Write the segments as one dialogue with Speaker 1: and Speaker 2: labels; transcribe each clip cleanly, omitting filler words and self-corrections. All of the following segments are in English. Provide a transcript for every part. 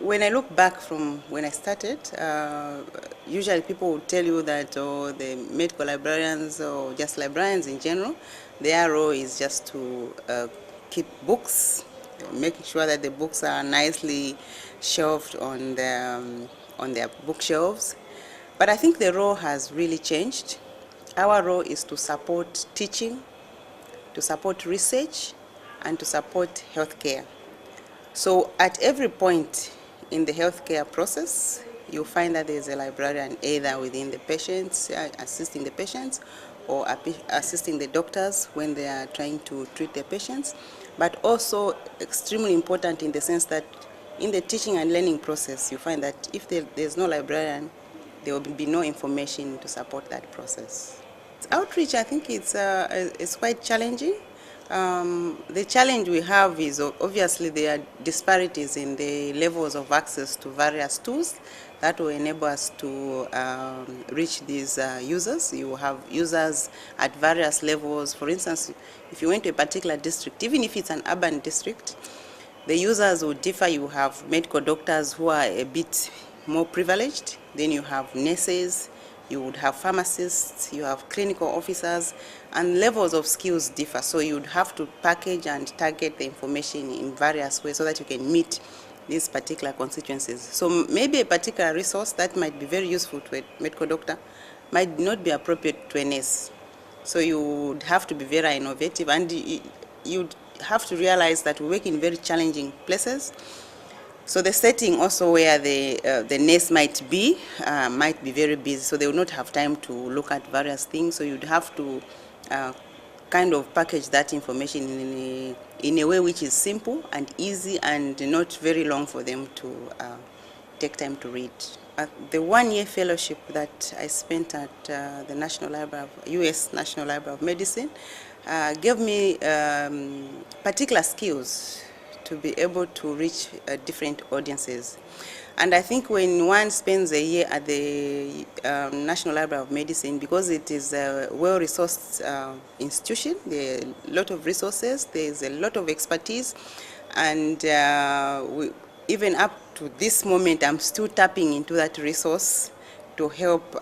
Speaker 1: when I look back from when I started, usually people will tell you that the medical librarians or just librarians in general, their role is just to keep books, making sure that the books are nicely shelved on their bookshelves. But I think the role has really changed. Our role is to support teaching, to support research, and to support healthcare. So at every point in the healthcare process, you'll find that there's a librarian either within the patients, assisting the patients, or assisting the doctors when they are trying to treat their patients, but also extremely important in the sense that in the teaching and learning process, you find that if there's no librarian, there will be no information to support that process. Outreach, I think it's quite challenging. The challenge we have is obviously there are disparities in the levels of access to various tools that will enable us to reach these users. You have users at various levels. For instance, if you went to a particular district, even if it's an urban district, the users will differ. You have medical doctors who are a bit more privileged. Then you have nurses, you would have pharmacists, you have clinical officers, and levels of skills differ. So you would have to package and target the information in various ways so that you can meet these particular constituencies. So maybe a particular resource that might be very useful to a medical doctor might not be appropriate to a nurse. So you would have to be very innovative, and you'd have to realize that we work in very challenging places. So the setting also where the nurse might be very busy, so they will not have time to look at various things. So you'd have to kind of package that information in a way which is simple and easy and not very long for them to take time to read. The one-year fellowship that I spent at the U.S. National Library of Medicine gave me particular skills to be able to reach different audiences. And I think when one spends a year at the National Library of Medicine, because it is a well-resourced institution, there are a lot of resources, there's a lot of expertise, and even up to this moment, I'm still tapping into that resource to help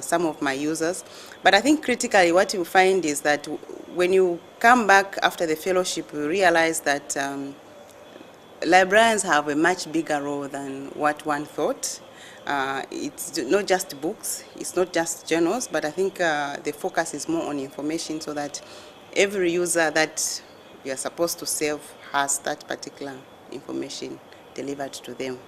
Speaker 1: some of my users. But I think critically what you find is that when you come back after the fellowship, you realize that librarians have a much bigger role than what one thought. It's not just books, it's not just journals, but I think the focus is more on information so that every user that we are supposed to serve has that particular information delivered to them.